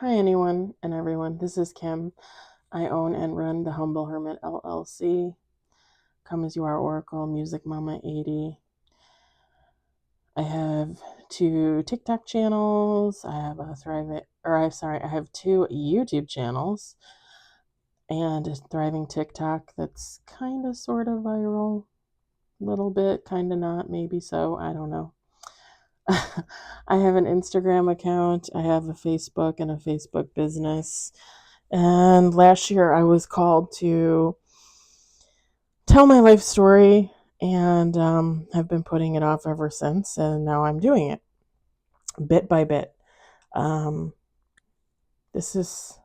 Hi, anyone and everyone. This is Kim. I own and run the Humble Hermit LLC. Come as you are, Oracle, Music Mama 80. I have two TikTok channels. I have a I have two YouTube channels and a thriving TikTok that's kind of sort of viral. A little bit, kind of not, maybe so. I don't know. I have an Instagram account. I have a Facebook and a Facebook business. And last year I was called to tell my life story and have been putting it off ever since. And now I'm doing it bit by bit. Um, this is,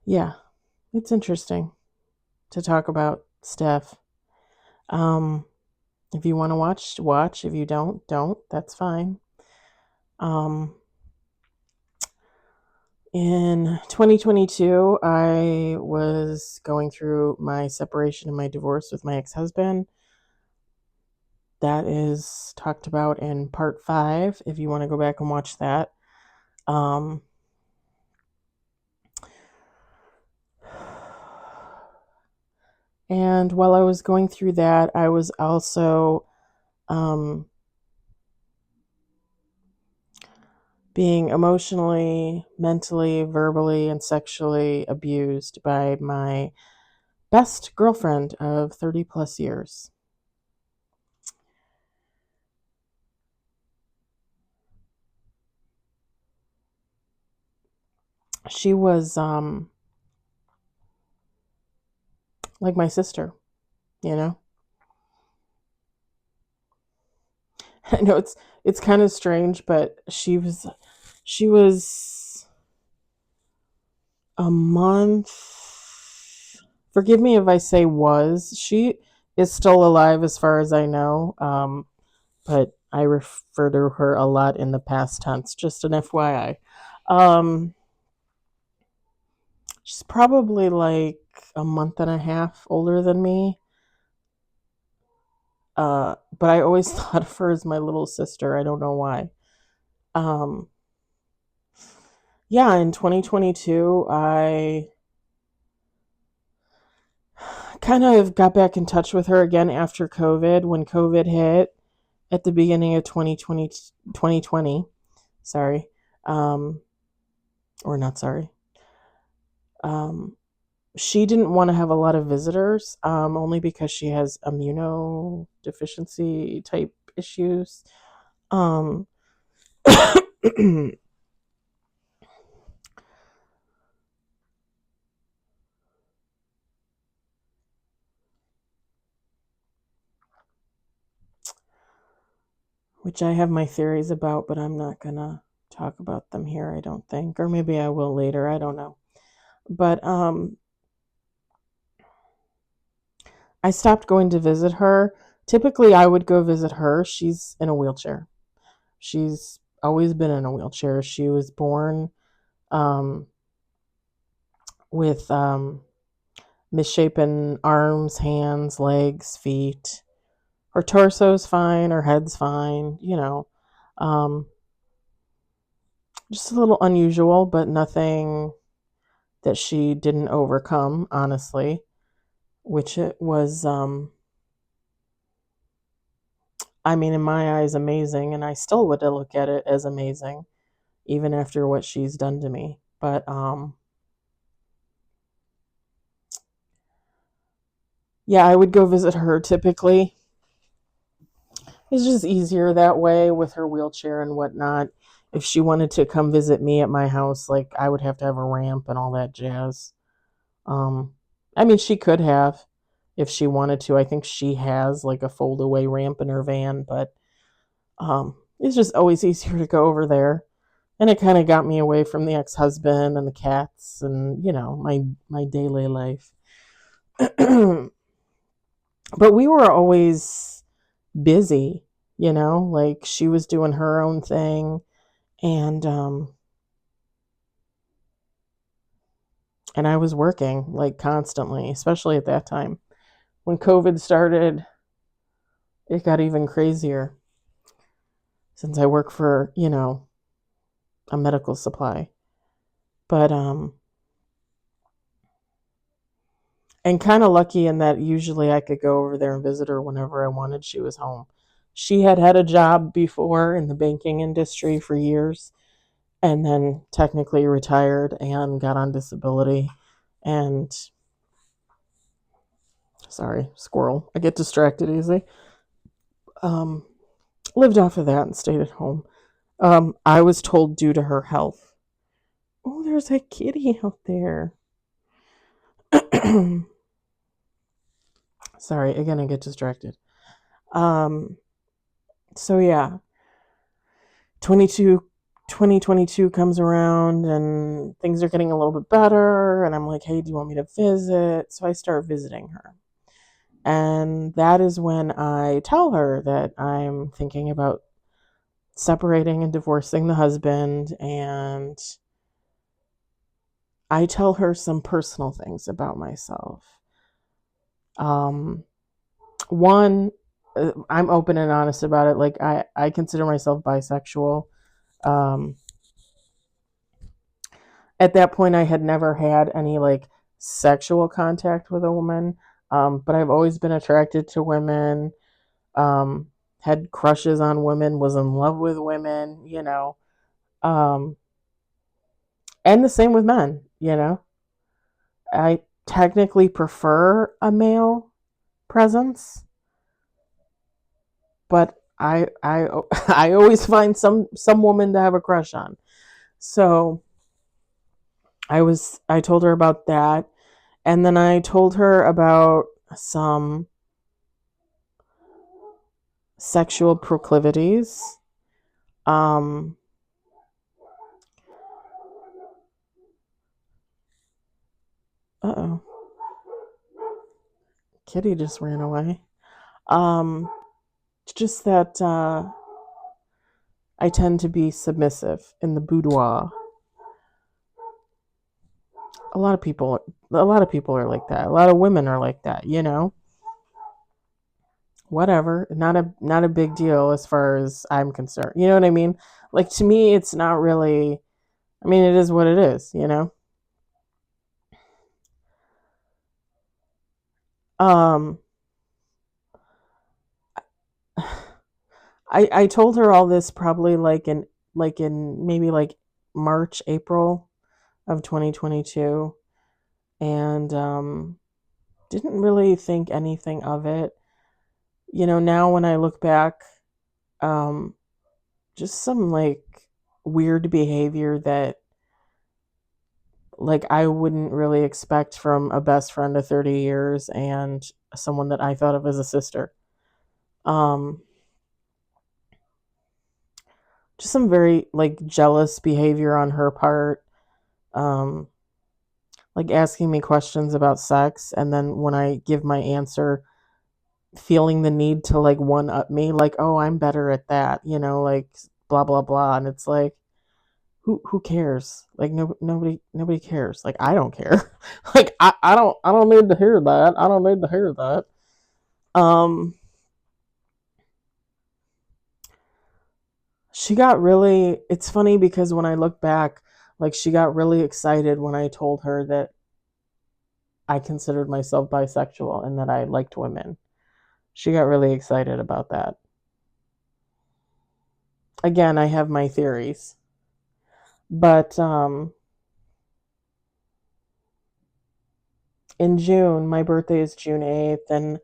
yeah, it's interesting to talk about stuff. Um, if you want to watch, watch. If you don't. That's fine. Um, in 2022, I was going through my separation and my divorce with my ex husband. That is talked about in part 5 if you want to go back and watch that. Um, and while I was going through that, I was also um, being emotionally, mentally, verbally, and sexually abused by my best girlfriend of 30 plus years. She was like my sister, you know? I know it's kind of strange, but she was a month. Forgive me if I say was. She is still alive as far as I know, but I refer to her a lot in the past tense, just an FYI. Um, she's probably like a month and a half older than me, but I always thought of her as my little sister. I don't know why. Um, yeah, in 2022, I kind of got back in touch with her again after COVID when COVID hit at the beginning of 2020. Sorry. Um, or not sorry. Um, she didn't want to have a lot of visitors, only because she has immunodeficiency type issues. Um, which I have my theories about, but I'm not gonna talk about them here, I don't think. Or maybe I will later, I don't know. But I stopped going to visit her. Typically, I would go visit her. She's in a wheelchair. She's always been in a wheelchair. She was born um, with misshapen arms, hands, legs, feet. Her torso's fine. Her head's fine. Um, just a little unusual, but nothing that she didn't overcome, honestly, which it was, I mean, in my eyes, amazing. And I still would look at it as amazing, even after what she's done to me. But yeah, I would go visit her typically. It's just easier that way with her wheelchair and whatnot. If she wanted to come visit me at my house, like I would have to have a ramp and all that jazz. Um, I mean, she could have if she wanted to. I think she has like a fold away ramp in her van, but it's just always easier to go over there. And it kind of got me away from the ex husband and the cats and my daily life. But we were always busy, like she was doing her own thing, and and I was working like constantly, especially at that time. When COVID started, it got even crazier since I work for, a medical supply. But and kind of lucky in that usually I could go over there and visit her whenever I wanted. She was home. She had had a job before in the banking industry for years and then technically retired and got on disability. And sorry, squirrel. I get distracted easy. Um, lived off of that and stayed at home. I was told due to her health. Oh, there's a kitty out there. Sorry, again, I get distracted. Um, so yeah, 22, 2022 comes around and things are getting a little bit better. And I'm like, hey, do you want me to visit? So I start visiting her. And that is when I tell her that I'm thinking about separating and divorcing the husband. And I tell her some personal things about myself. Um, one, I'm open and honest about it. Like, I consider myself bisexual. Um, at that point, I had never had any like sexual contact with a woman, but I've always been attracted to women. Had crushes on women, was in love with women, um, and the same with men. I technically prefer a male presence, but I I always find some woman to have a crush on. So I told her about that, and then I told her about some sexual proclivities. Um, uh-oh, kitty just ran away. Um, just that I tend to be submissive in the boudoir. A lot of people, a lot of people are like that. A lot of women are like that. Whatever, not a big deal as far as I'm concerned. You know what I mean? Like to me, it's not really. I mean, it is what it is. Um, I told her all this probably like in maybe like March, April of 2022, and didn't really think anything of it. Now when I look back, um, just some like weird behavior that like I wouldn't really expect from a best friend of 30 years and someone that I thought of as a sister. Um, just some very like jealous behavior on her part. Um, like asking me questions about sex and then when I give my answer feeling the need to like one up me like, "Oh, I'm better at that." Like blah blah blah, and it's like who cares? Like nobody cares. Like I don't care. Like I don't need to hear that. I don't need to hear that. Um she got really it's funny because when I look back, like she got really excited when I told her that I considered myself bisexual and that I liked women. She got really excited about that. Again, I have my theories. But in June, my birthday is June 8th, and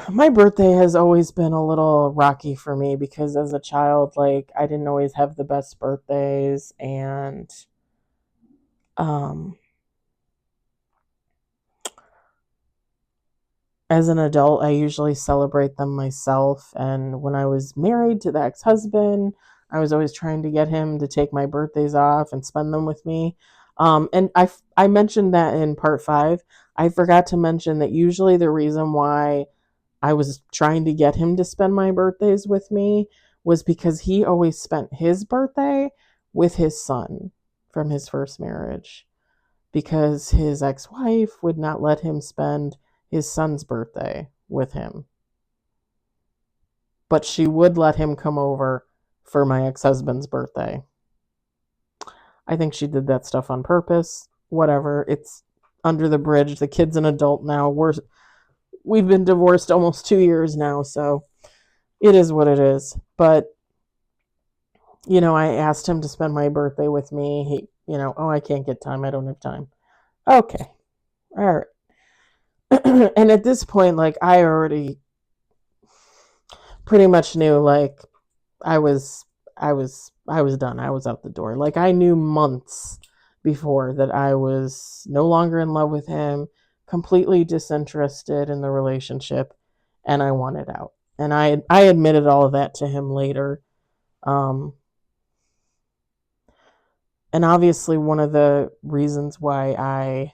my birthday has always been a little rocky for me because as a child, like, I didn't always have the best birthdays, and um, as an adult, I usually celebrate them myself. And when I was married to the ex husband, I was always trying to get him to take my birthdays off and spend them with me. And I mentioned that in part five. I forgot to mention that usually the reason why I was trying to get him to spend my birthdays with me was because he always spent his birthday with his son from his first marriage because his ex wife would not let him spend his son's birthday with him. But she would let him come over for my ex husband's birthday. I think she did that stuff on purpose. Whatever. It's under the bridge. The kid's an adult now. We've been divorced almost 2 years now, so it is what it is. But I asked him to spend my birthday with me. Oh, I can't get time. I don't have time. Okay. All right. And at this point, like, I already pretty much knew, like, I was done. I was out the door. Like, I knew months before that I was no longer in love with him, completely disinterested in the relationship, and I wanted out. And I admitted all of that to him later. Um, and obviously, one of the reasons why I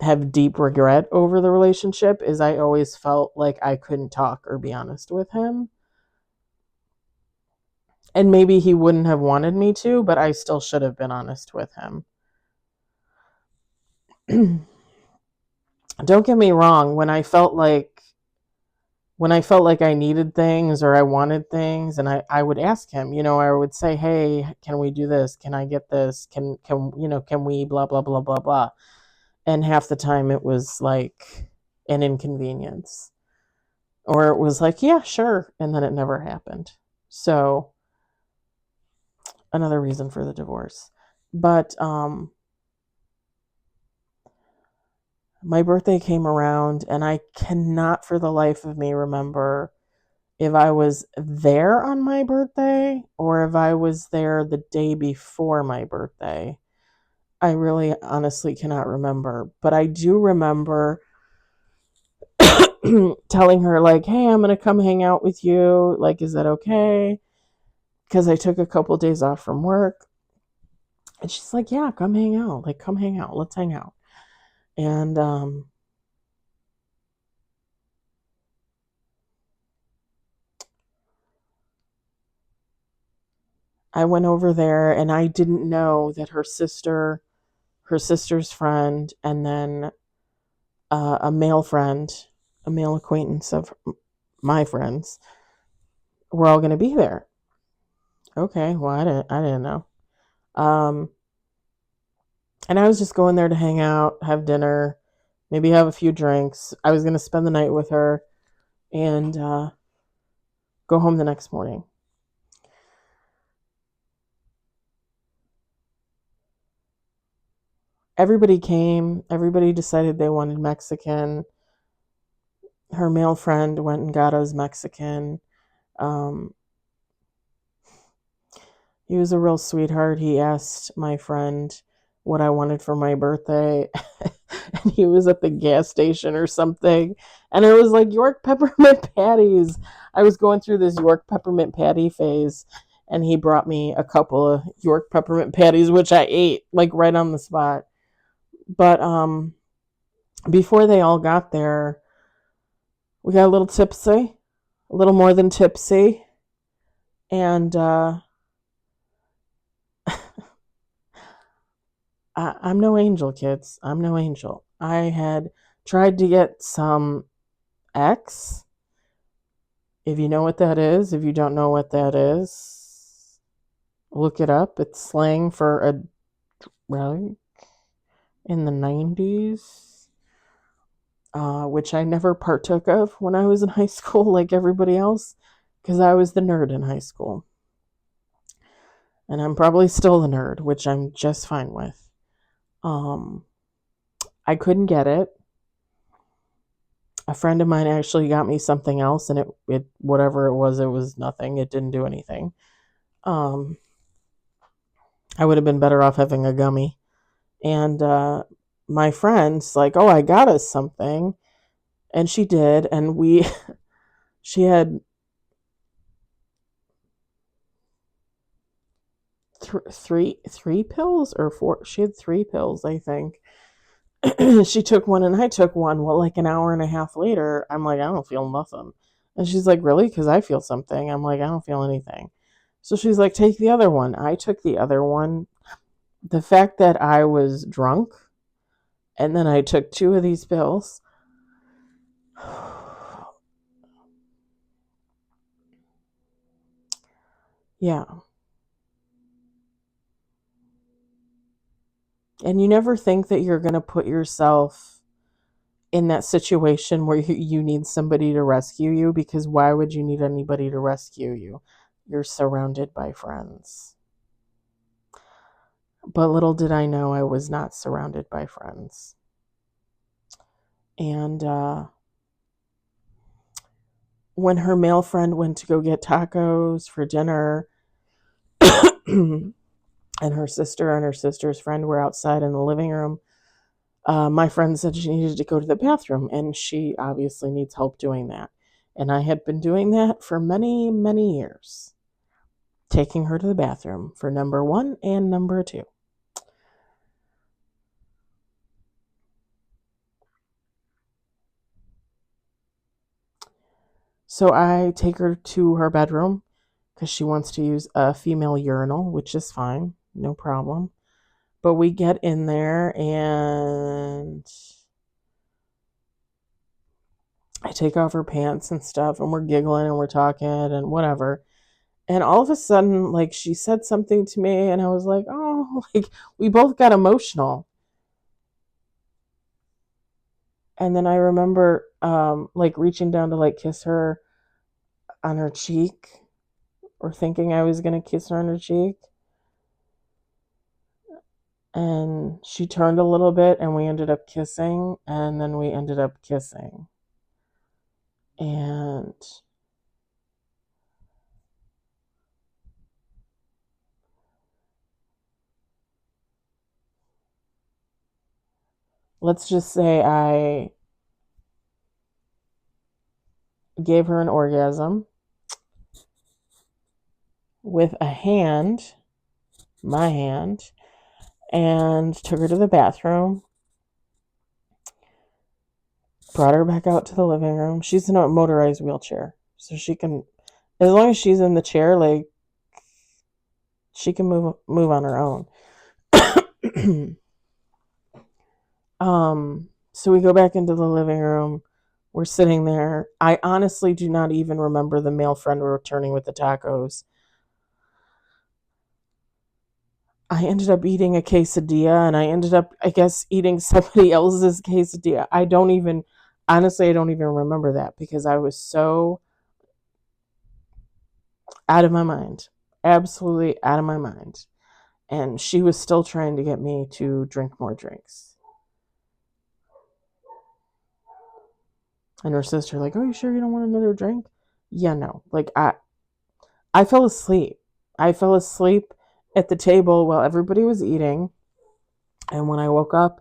have deep regret over the relationship is I always felt like I couldn't talk or be honest with him. And maybe he wouldn't have wanted me to, but I still should have been honest with him. Don't get me wrong, when I felt like I needed things or I wanted things, and I would ask him, I would say, "Hey, can we do this? Can I get this? Can we blah blah blah blah blah." And half the time it was like an inconvenience. Or it was like, "Yeah, sure," and then it never happened. So, another reason for the divorce. But my birthday came around, and I cannot for the life of me remember if I was there on my birthday or if I was there the day before my birthday. I really honestly cannot remember, but I do remember telling her, like, "Hey, I'm going to come hang out with you. Like, is that okay?" Because I took a couple days off from work. And she's like, "Yeah, come hang out. Like, come hang out. Let's hang out." And I went over there, and I didn't know that her sister's friend, and then a male friend, a male acquaintance of my friends, were all going to be there. Okay, well, I didn't know. Um, and I was just going there to hang out, have dinner, maybe have a few drinks. I was going to spend the night with her and go home the next morning. Everybody came. Everybody decided they wanted Mexican. Her male friend went and got us Mexican. Um, he was a real sweetheart. He asked my friend what I wanted for my birthday, and he was at the gas station or something, and it was like York peppermint patties. I was going through this York peppermint patty phase, and he brought me a couple of York peppermint patties, which I ate like right on the spot. But before they all got there, we got a little tipsy, a little more than tipsy, and I'm no angel, kids. I'm no angel. I had tried to get some X. If you know what that is, if you don't know what that is, look it up. It's slang for a drug in the 90s, which I never partook of when I was in high school like everybody else, because I was the nerd in high school. And I'm probably still the nerd, which I'm just fine with. Um, I couldn't get it. A friend of mine actually got me something else, and it whatever it was nothing. It didn't do anything. Um, I would have been better off having a gummy. And my friend's like, "Oh, I got us something," and she did, and she had three pills or four. She had three pills, I think. She took one and I took one. Well, like an hour and a half later, I'm like, "I don't feel nothing." And she's like, "Really?" Because I feel something. I'm like, "I don't feel anything." So she's like, "Take the other one." I took the other one. The fact that I was drunk and then I took two of these pills. Yeah. And you never think that you're going to put yourself in that situation where you need somebody to rescue you, because why would you need anybody to rescue you? You're surrounded by friends. But little did I know I was not surrounded by friends. And when her male friend went to go get tacos for dinner, and her sister and her sister's friend were outside in the living room, my friend said she needed to go to the bathroom, and she obviously needs help doing that. And I had been doing that for many, many years, taking her to the bathroom for number one and number two. So I take her to her bedroom because she wants to use a female urinal, which is fine, no problem. But we get in there and I take off her pants and stuff, and we're giggling and we're talking and whatever. And all of a sudden, like, she said something to me, and I was like, oh, like, we both got emotional. And then I remember, like, reaching down to, like, kiss her on her cheek, or thinking I was going to kiss her on her cheek. And she turned a little bit, and we ended up kissing, and then we ended up kissing. And let's just say I gave her an orgasm with a hand, my hand, and took her to the bathroom, brought her back out to the living room. She's in a motorized wheelchair, so she can, as long as she's in the chair, like, she can move on her own. So we go back into the living room. We're sitting there. I honestly do not even remember the male friend returning with the tacos. I ended up eating a quesadilla, and I ended up, I guess, eating somebody else's quesadilla. Honestly, I don't even remember that because I was so out of my mind. Absolutely out of my mind. And she was still trying to get me to drink more drinks. And her sister, like, oh, you sure you don't want another drink? Yeah, no. Like, I fell asleep. I fell asleep at the table while everybody was eating. And when I woke up,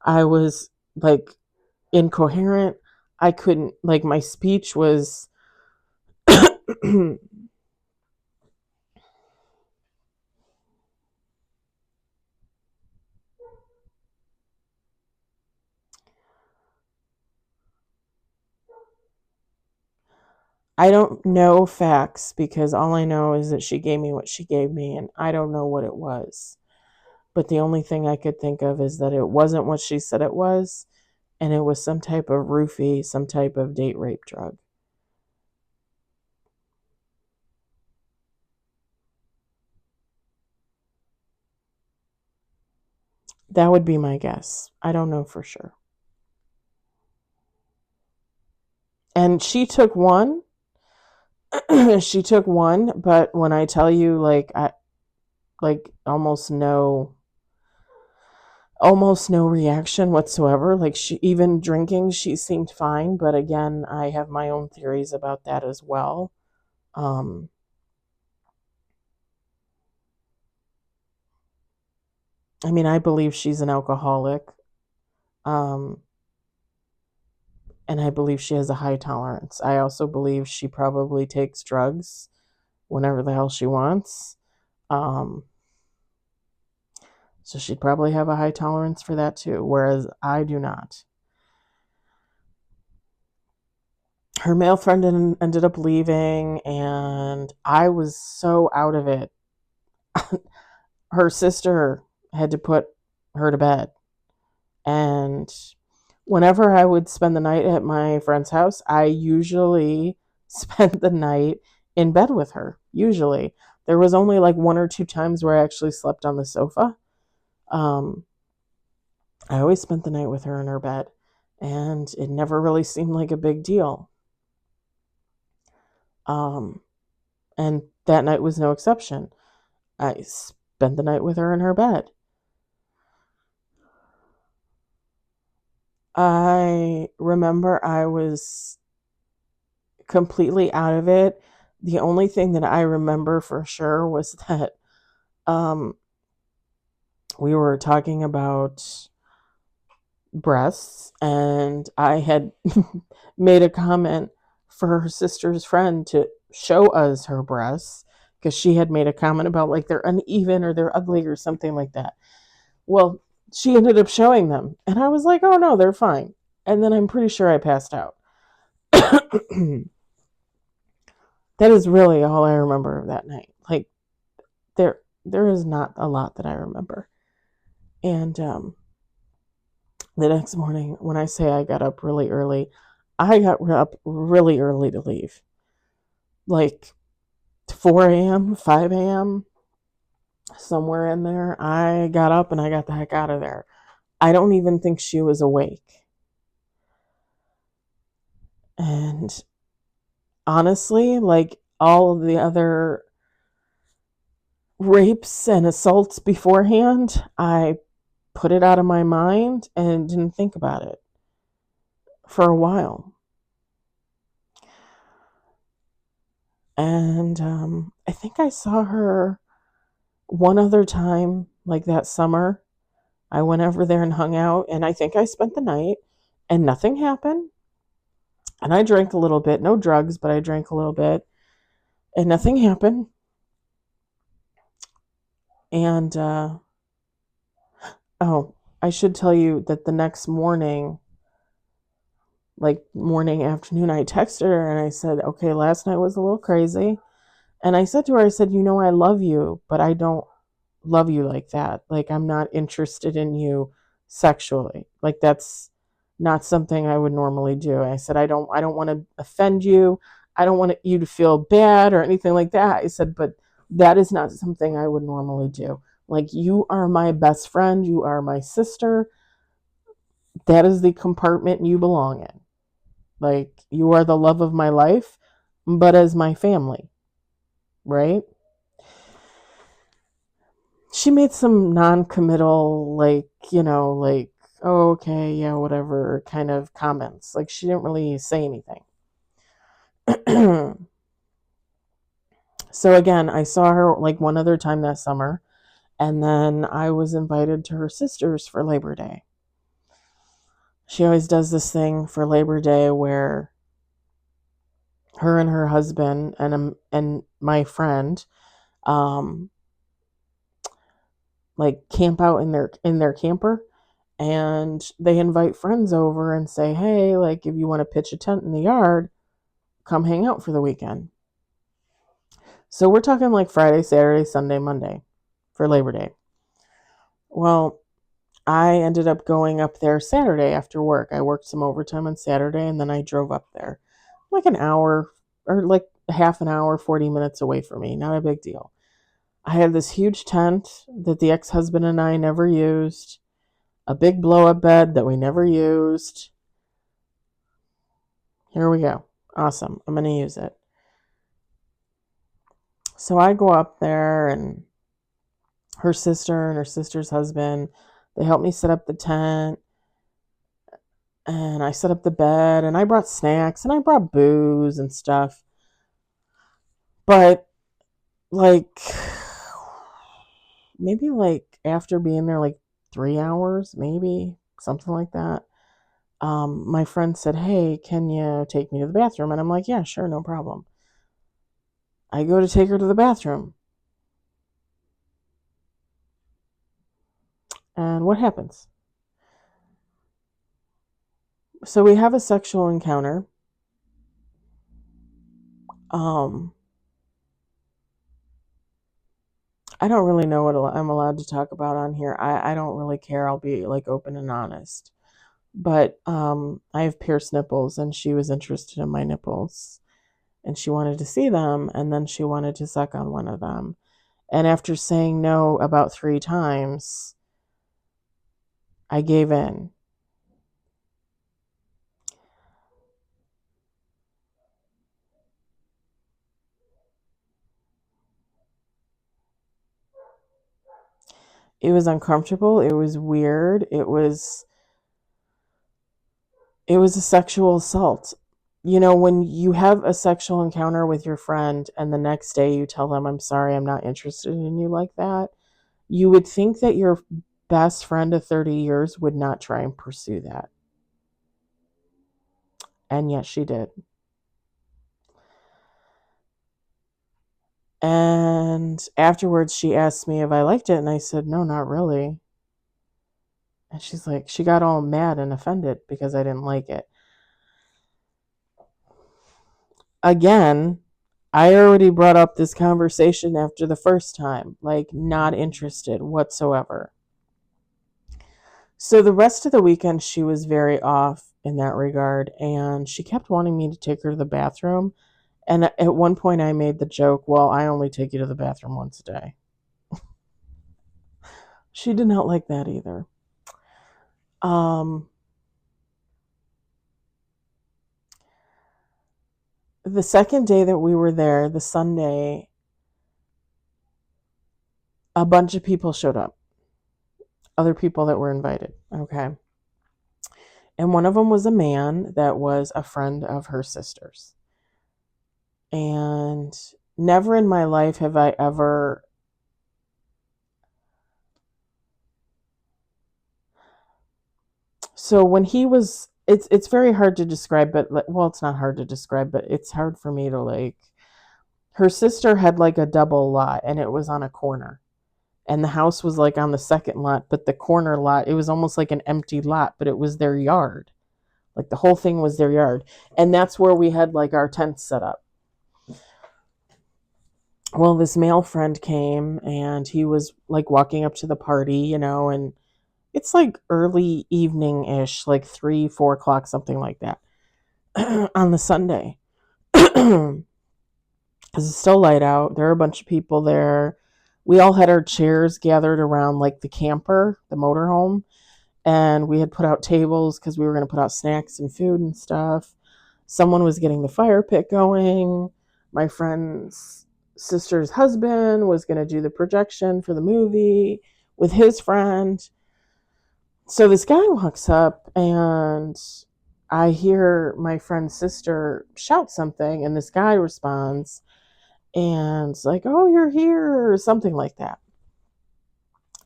I was, like, incoherent. I couldn't, like, my speech was I don't know facts, because all I know is that she gave me what she gave me, and I don't know what it was. But the only thing I could think of is that it wasn't what she said it was, and it was some type of roofie, some type of date rape drug. That would be my guess. I don't know for sure. And she took one. She took one, but when I tell you, like, I like almost no reaction whatsoever. Like, she, even drinking, she seemed fine, but again, I have my own theories about that as well. Um I mean, I believe she's an alcoholic. Um and I believe she has a high tolerance. I also believe she probably takes drugs whenever the hell she wants. Um so she'd probably have a high tolerance for that too, whereas I do not. Her male friend ended up leaving, and I was so out of it. Her sister had to put her to bed. And whenever I would spend the night at my friend's house, I usually spent the night in bed with her. Usually. There was only like one or two times where I actually slept on the sofa. Um, I always spent the night with her in her bed, and it never really seemed like a big deal. Um, and that night was no exception. I spent the night with her in her bed. I remember I was completely out of it. The only thing that I remember for sure was that um, we were talking about breasts, and I had made a comment for her sister's friend to show us her breasts because she had made a comment about like they're uneven or they're ugly or something like that. Well, she ended up showing them, and I was like, "Oh no, they're fine." And then I'm pretty sure I passed out. That is really all I remember of that night. Like there is not a lot that I remember. And the next morning, when I say I got up really early, I got up really early to leave. Like 4 a.m., 5 a.m., somewhere in there. I got up and I got the heck out of there. I don't even think she was awake. And honestly, like all of the other rapes and assaults beforehand, I put it out of my mind and didn't think about it for a while. And I think I saw her one other time, like that summer. I went over there and hung out, and I think I spent the night, and nothing happened. And I drank a little bit, no drugs, but I drank a little bit, and nothing happened. And oh, I should tell you that the next morning, like morning, afternoon, I texted her and I said, okay, last night was a little crazy. And I said to her, I said, I love you, but I don't love you like that. Like, I'm not interested in you sexually. Like, that's not something I would normally do. I said, I don't want to offend you. I don't want you to feel bad or anything like that. I said, but that is not something I would normally do. Like, you are my best friend. You are my sister. That is the compartment you belong in. Like, you are the love of my life, but as my family, right? She made some non-committal, like, like, oh, okay, yeah, whatever kind of comments. Like, she didn't really say anything. So again, I saw her like one other time that summer, and then I was invited to her sister's for Labor Day. She always does this thing for Labor Day where her and her husband and my friend um like camp out in their camper, and they invite friends over and say, hey, like, if you want to pitch a tent in the yard, come hang out for the weekend. So we're talking like Friday, Saturday, Sunday, Monday for Labor Day. Well, I ended up going up there Saturday after work. I worked some overtime on Saturday, and then I drove up there like an hour or like half an hour, 40 minutes away from me. Not a big deal. I had this huge tent that the ex-husband and I never used, a big blow-up bed that we never used. Here we go. Awesome. I'm going to use it. So I go up there, and her sister and her sister's husband, they helped me set up the tent, and I set up the bed, and I brought snacks and I brought booze and stuff. But like maybe like after being there like 3 hours, maybe something like that, my friend said, hey, can you take me to the bathroom? And I'm like, yeah, sure, no problem. I go to take her to the bathroom. And what happens? So we have a sexual encounter. Um, I don't really know what I'm allowed to talk about on here. I don't really care. I'll be like open and honest. But I have pierced nipples, and she was interested in my nipples, and she wanted to see them, and then she wanted to suck on one of them. And after saying no about 3 times, I gave in. It was uncomfortable. It was weird. It was a sexual assault. You know, when you have a sexual encounter with your friend and the next day you tell them, I'm sorry, I'm not interested in you like that, you would think that your best friend of 30 years would not try and pursue that. And yet she did. And afterwards, she asked me if I liked it. And I said, no, not really. And she's like, she got all mad and offended because I didn't like it. Again, I already brought up this conversation after the first time, like, not interested whatsoever. So the rest of the weekend, she was very off in that regard. And she kept wanting me to take her to the bathroom. And at one point, I made the joke, well, I only take you to the bathroom once a day. She did not like that either. Um, the second day that we were there, the Sunday, a bunch of people showed up, other people that were invited. Okay. And one of them was a man that was a friend of her sister's. And never in my life have I ever. So when he was, it's very hard to describe, but well, it's not hard to describe, but it's hard for me to like. Her sister had like a double lot, and it was on a corner, and the house was like on the second lot, but the corner lot, it was almost like an empty lot, but it was their yard. Like the whole thing was their yard. And that's where we had like our tents set up. Well, this male friend came and he was like walking up to the party, and it's like early evening ish, like 3, 4 o'clock, something like that, on the Sunday. Because it's still light out. There are a bunch of people there. We all had our chairs gathered around like the camper, the motorhome, and we had put out tables because we were going to put out snacks and food and stuff. Someone was getting the fire pit going. My friend's sister's husband was going to do the projection for the movie with his friend. So this guy walks up and I hear my friend's sister shout something, and this guy responds and it's like, oh, you're here, or something like that.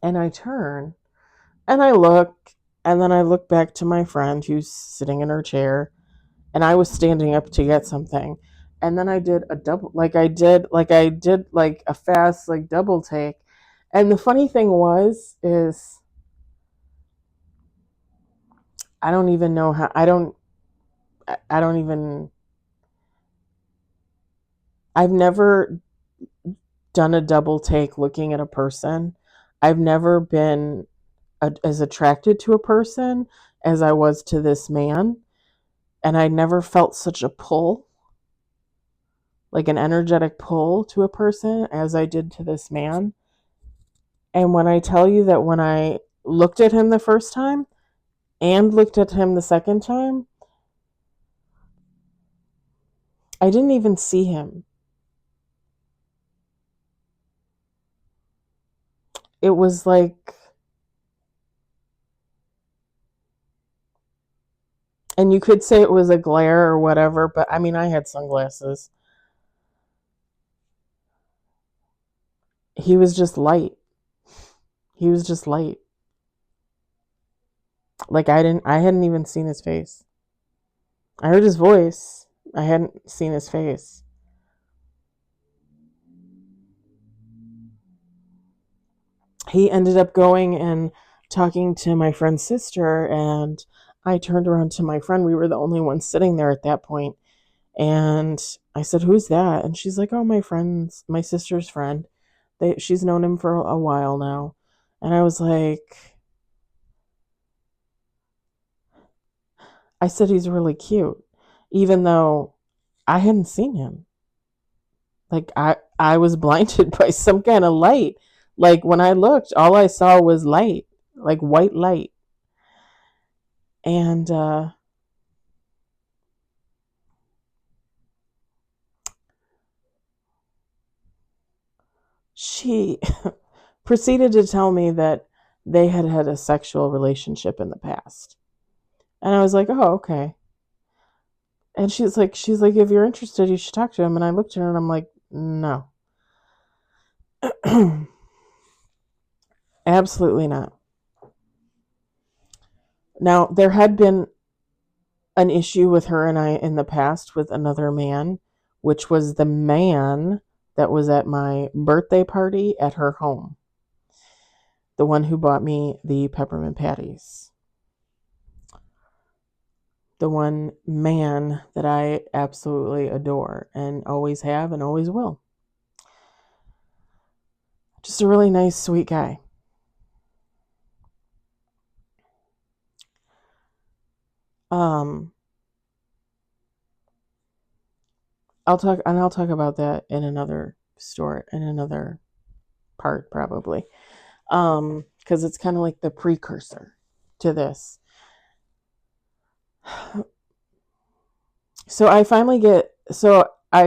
And I turn and I look, and then I look back to my friend who's sitting in her chair, and I was standing up to get something. And then I did a double, like a fast, like double take. And the funny thing is I don't even know how, I don't even, I've never done a double take looking at a person. I've never been as attracted to a person as I was to this man. And I never felt such a pull, like an energetic pull to a person as I did to this man. And when I tell you that when I looked at him the first time and looked at him the second time, I didn't even see him. It was like, and you could say it was a glare or whatever, but I mean, I had sunglasses. He was just light. He was just light. Like I hadn't even seen his face. I heard his voice. I hadn't seen his face. He ended up going and talking to my friend's sister, and I turned around to my friend. We were the only ones sitting there at that point. And I said, who's that? And she's like, oh, my sister's friend. She's known him for a while now. And I was like, I said, he's really cute, even though I hadn't seen him. Like I was blinded by some kind of light. Like when I looked, all I saw was light, like white light. And she proceeded to tell me that they had had a sexual relationship in the past. And I was like, oh, okay. And she's like, if you're interested, you should talk to him. And I looked at her and I'm like, no, absolutely not. Now, there had been an issue with her and I in the past with another man, which was the man that was at my birthday party at her home, the one who bought me the peppermint patties, the one man that I absolutely adore and always have and always will. Just a really nice, sweet guy. Um, I'll talk about that in another story, in another part probably. Because it's kind of like the precursor to this. So I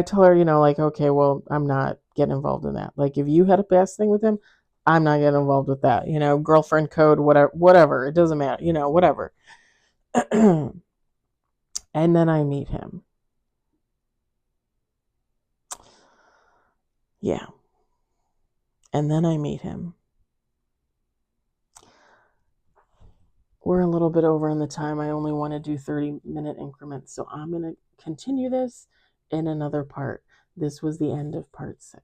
tell her, like, okay, well, I'm not getting involved in that. Like, if you had a past thing with him, I'm not getting involved with that. Girlfriend code, whatever. It doesn't matter. Whatever. And then I meet him. Yeah. And then I meet him. We're a little bit over in the time. I only want to do 30-minute increments. So I'm going to continue this in another part. This was the end of part 6.